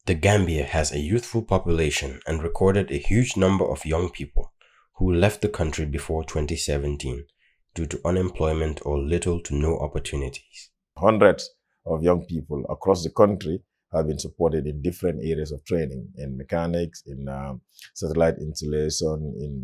The Gambia has a youthful population and recorded a huge number of young people who left the country before 2017 due to unemployment or little to no opportunities. Hundreds of young people across the country have been supported in different areas of training, in mechanics, in satellite installation, in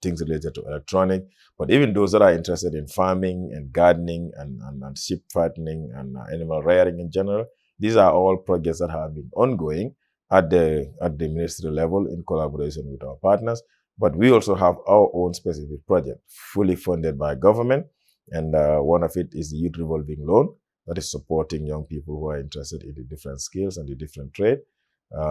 things related to electronic. But even those that are interested in farming and gardening and sheep fattening and animal rearing in general, these are all projects that have been ongoing at the ministry level in collaboration with our partners. But we also have our own specific project, fully funded by government. And one of it is the Youth Revolving Loan, that is supporting young people who are interested in the different skills and the different trade.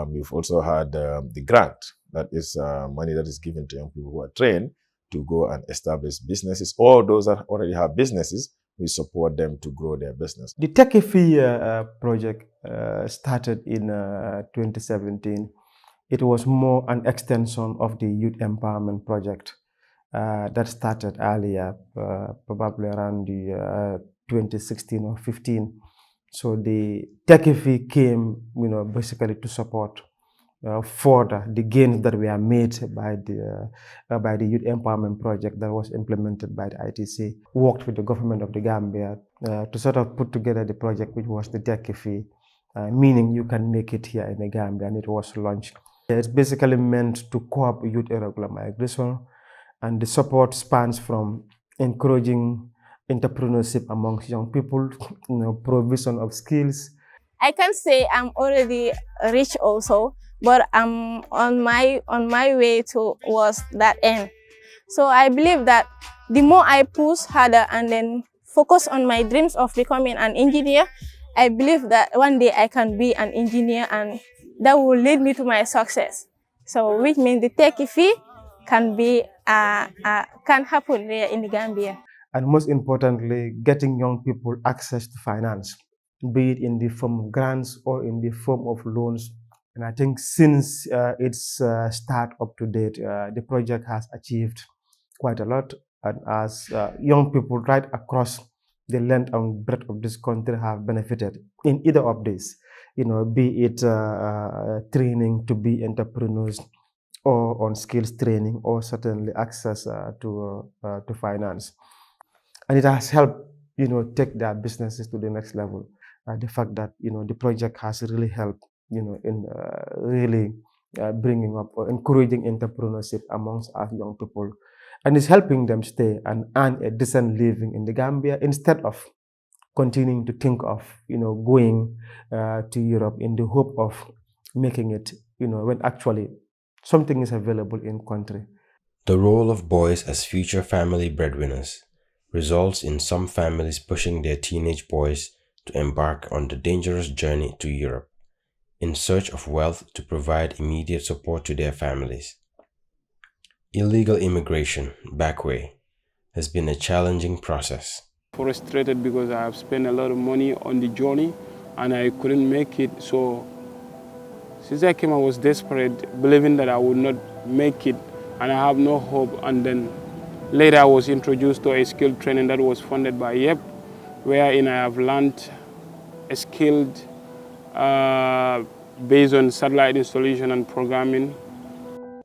We've also had the grant, that is money that is given to young people who are trained to go and establish businesses. All those that already have businesses, we support them to grow their business. The Techifi project started in 2017. It was more an extension of the youth empowerment project that started earlier, probably around the 2016 or 15. So the Techifi came, basically to support further the gains that were made by the youth empowerment project that was implemented by the ITC. Worked with the government of the Gambia to sort of put together the project, which was the Techifi, meaning you can make it here in the Gambia, and it was launched. It's basically meant to curb youth irregular migration, and the support spans from encouraging entrepreneurship amongst young people, provision of skills. I can say I'm already rich also, but I'm on my way towards that end. So I believe that the more I push harder and then focus on my dreams of becoming an engineer, I believe that one day I can be an engineer, and that will lead me to my success. So which means the Techifi can happen there in the Gambia. And most importantly, getting young people access to finance, be it in the form of grants or in the form of loans. And I think since its start up to date, the project has achieved quite a lot. And as young people right across the length and breadth of this country have benefited in either of these, be it training to be entrepreneurs, or on skills training, or certainly access to finance. And it has helped, take their businesses to the next level. The fact that, the project has really helped, in really bringing up or encouraging entrepreneurship amongst our young people. And it's helping them stay and earn a decent living in the Gambia instead of continuing to think of, going to Europe in the hope of making it, when actually something is available in country. The role of boys as future family breadwinners results in some families pushing their teenage boys to embark on the dangerous journey to Europe in search of wealth to provide immediate support to their families. Illegal immigration, back way, has been a challenging process. Frustrated because I have spent a lot of money on the journey and I couldn't make it. So since I came, I was desperate, believing that I would not make it and I have no hope. And then later I was introduced to a skill training that was funded by YEP, wherein I have learned a skilled based on satellite installation and programming.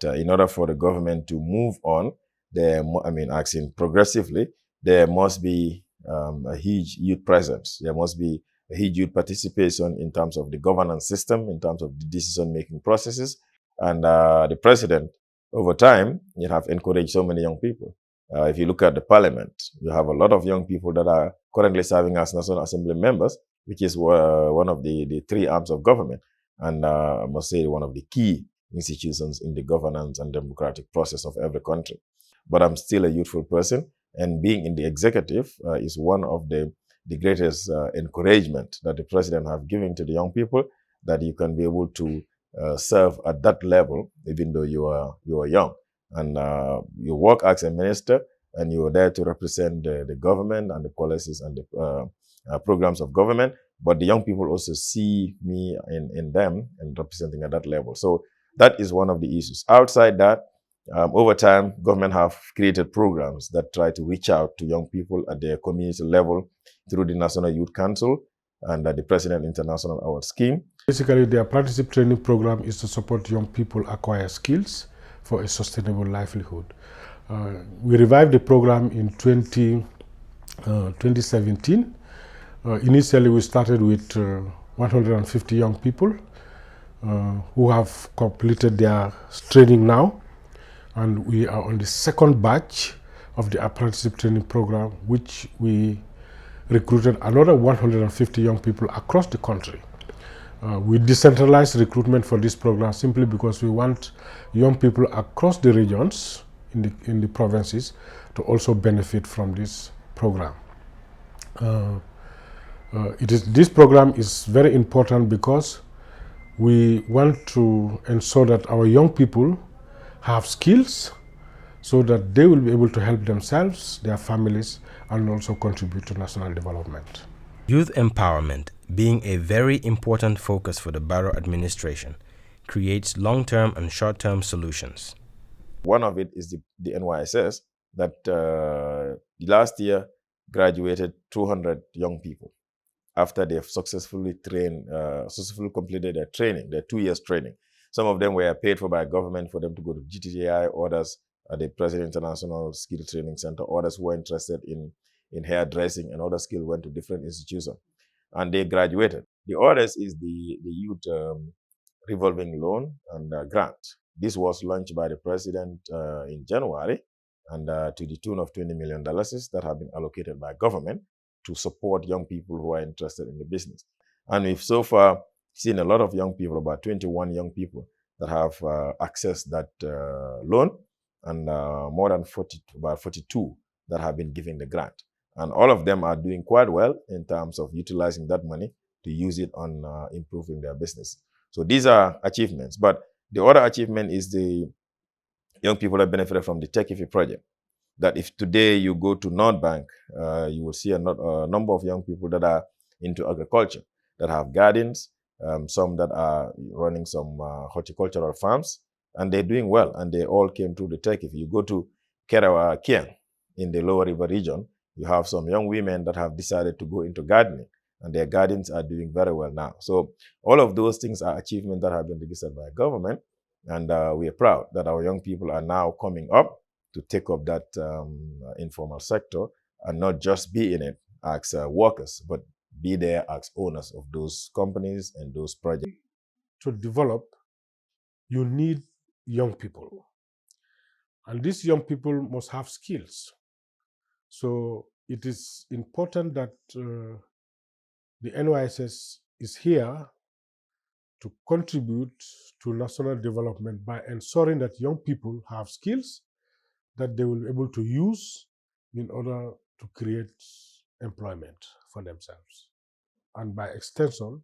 In order for the government to move on, acting progressively, there must be a huge youth presence. There must be a huge youth participation in terms of the governance system, in terms of the decision-making processes. And the president, over time, you have encouraged so many young people. If you look at the parliament, you have a lot of young people that are currently serving as National Assembly members, which is one of the three arms of government. And I must say one of the key institutions in the governance and democratic process of every country. But I'm still a youthful person, and being in the executive is one of the greatest encouragement that the president have given to the young people, that you can be able to serve at that level, even though you are young. And you work as a minister, and you are there to represent the government and the policies and the programs of government. But the young people also see me in them and representing at that level. So that is one of the issues. Outside that, over time, government have created programs that try to reach out to young people at their community level through the National Youth Council and the President International Award Scheme. Basically, the apprenticeship training program is to support young people acquire skills for a sustainable livelihood. We revived the program in 2017. Initially, we started with 150 young people who have completed their training now. And we are on the second batch of the apprenticeship training program, which we recruited another 150 young people across the country. We decentralized recruitment for this program simply because we want young people across the regions in the provinces to also benefit from this program. This program is very important because we want to ensure that our young people have skills so that they will be able to help themselves, their families, and also contribute to national development. Youth empowerment, being a very important focus for the Barrow administration, creates long-term and short-term solutions. One of it is the NYSS that last year graduated 200 young people after they've successfully completed their training, their 2 years training. Some of them were paid for by government for them to go to GTTI, others at the President International Skill Training Center, others who were interested in hairdressing, and other skills went to different institutions. And they graduated. The others is the youth revolving loan and grant. This was launched by the President in January, and to the tune of $20 million that have been allocated by government to support young people who are interested in the business. And we've so far seen a lot of young people, about 21 young people that have accessed that loan, and more than about 42 that have been given the grant. And all of them are doing quite well in terms of utilizing that money to use it on improving their business. So these are achievements. But the other achievement is the young people that benefited from the Tech-IFI project. That if today you go to North Bank, you will see a number of young people that are into agriculture, that have gardens, some that are running some horticultural farms, and they're doing well, and they all came through the Tech-IFI. You go to Kerawa Kiang in the Lower River region, you have some young women that have decided to go into gardening, and their gardens are doing very well now. So all of those things are achievements that have been registered by government, and we are proud that our young people are now coming up to take up that informal sector and not just be in it as workers, but be there as owners of those companies and those projects. To develop, you need young people. And these young people must have skills. So it is important that the NYSS is here to contribute to national development by ensuring that young people have skills that they will be able to use in order to create employment for themselves, and by extension,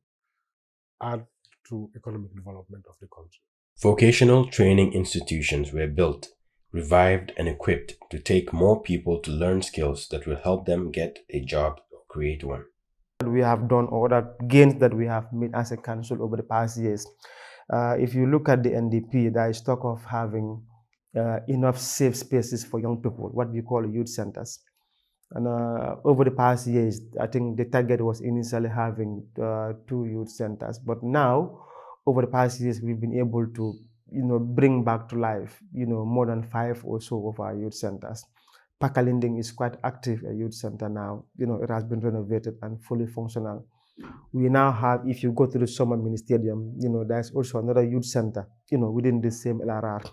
add to economic development of the country. Vocational training institutions were built, revived, and equipped to take more people to learn skills that will help them get a job or create one. We have done, or that gains that we have made as a council over the past years. If you look at the NDP, there is talk of having enough safe spaces for young people, what we call youth centers. And over the past years, I think the target was initially having 2 youth centers, but now, over the past years, we've been able to, bring back to life, more than 5 or so of our youth centers. Pakalinding is quite active, a youth center now. It has been renovated and fully functional. We now have, if you go to the summer mini stadium, there's also another youth center, within the same LRR.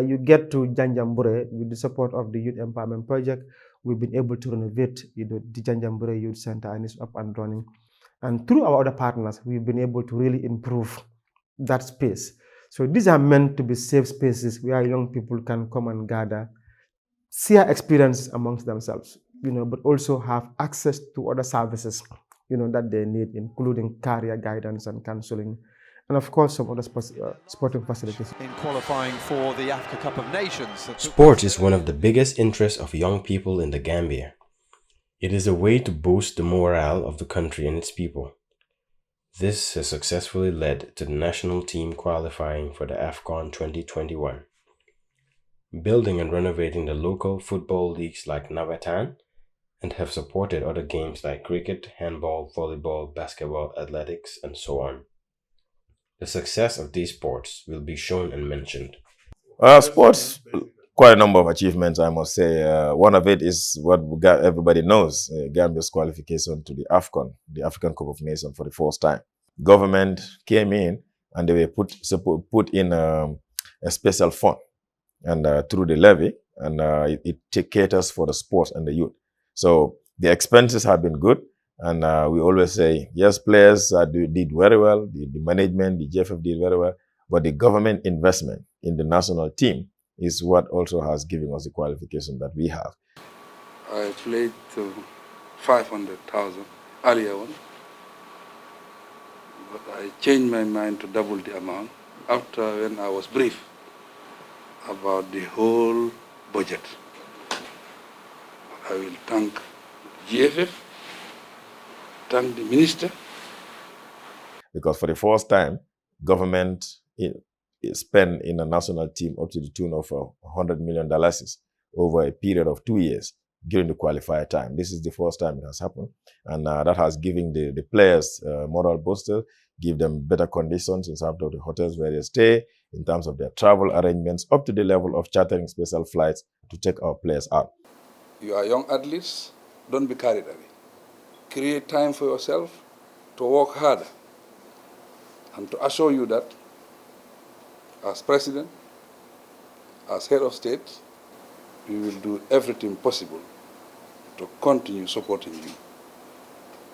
You get to Janjambure with the support of the Youth Empowerment Project. We've been able to renovate the Janjambure Youth Center, and it's up and running. And through our other partners, we've been able to really improve that space. So these are meant to be safe spaces where young people can come and gather, share experience amongst themselves, but also have access to other services, that they need, including career guidance and counseling, and of course some other sporting facilities. In qualifying for the Africa Cup of Nations. Sport is one of the biggest interests of young people in the Gambia. It is a way to boost the morale of the country and its people. This has successfully led to the national team qualifying for the AFCON 2021. Building and renovating the local football leagues like Navatan, and have supported other games like cricket, handball, volleyball, basketball, athletics, and so on. The success of these sports will be shown and mentioned. Sports, quite a number of achievements, I must say. One of it is what everybody knows, Gambia's qualification to the AFCON, the African Cup of Nations, for the first time. Government came in and they were put in a special fund and through the levy, and it caters for the sports and the youth. So the expenses have been good, and we always say, yes, players did very well, the management, the GFF did very well, but the government investment in the national team is what also has given us the qualification that we have. I played 500,000 earlier on, but I changed my mind to double the amount after when I was briefed about the whole budget. I will thank GFF, thank the minister. Because for the first time, government spent in a national team up to the tune of $100 million over a period of 2 years during the qualifier time. This is the first time it has happened. And that has given the players moral booster, give them better conditions in terms of the hotels where they stay, in terms of their travel arrangements, up to the level of chartering special flights to take our players out. You are young athletes, don't be carried away. Create time for yourself to work harder. And to assure you that, as president, as head of state, we will do everything possible to continue supporting you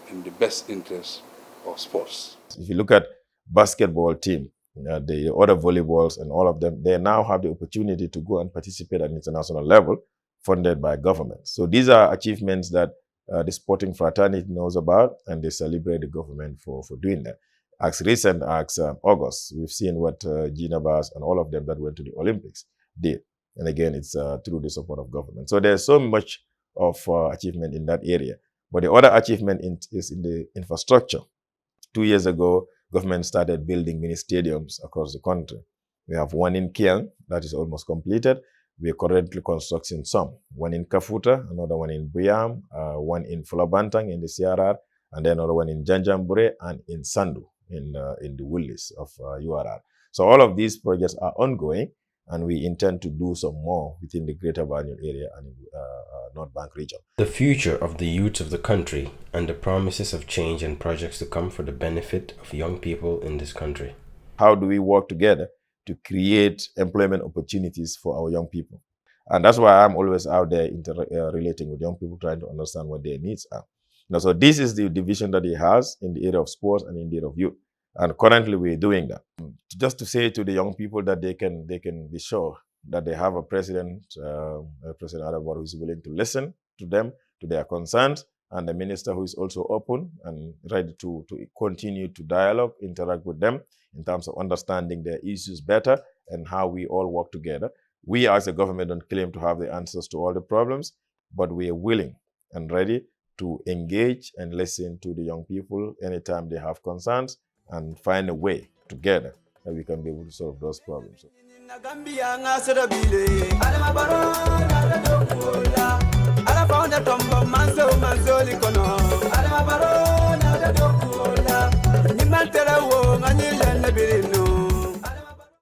in the best interest of sports. If you look at basketball team, the other volleyballs and all of them, they now have the opportunity to go and participate at international level, funded by government. So these are achievements that the sporting fraternity knows about, and they celebrate the government for doing that. As recent as August, we've seen what Gina Bass and all of them that went to the Olympics did. And again, it's through the support of government. So there's so much of achievement in that area. But the other achievement is in the infrastructure. 2 years ago, government started building mini stadiums across the country. We have one in Kiang that is almost completed. We are currently constructing some. One in Kafuta, another one in Buyam, one in Fulabantang in the CRR, and then another one in Janjambure and in Sandu in the Woolies of URR. So all of these projects are ongoing, and we intend to do some more within the Greater Banjul area and North Bank region. The future of the youth of the country and the promises of change and projects to come for the benefit of young people in this country. How do we work together to create employment opportunities for our young people? And that's why I'm always out there relating with young people, trying to understand what their needs are. Now, so this is the division that he has in the area of sports and in the area of youth. And currently we're doing that. Just to say to the young people that they can be sure that they have a President Adabor, who is willing to listen to them, to their concerns, and the minister who is also open and ready to continue to dialogue, interact with them in terms of understanding their issues better and how we all work together. We as a government don't claim to have the answers to all the problems, but we are willing and ready to engage and listen to the young people anytime they have concerns and find a way together that we can be able to solve those problems. Manso,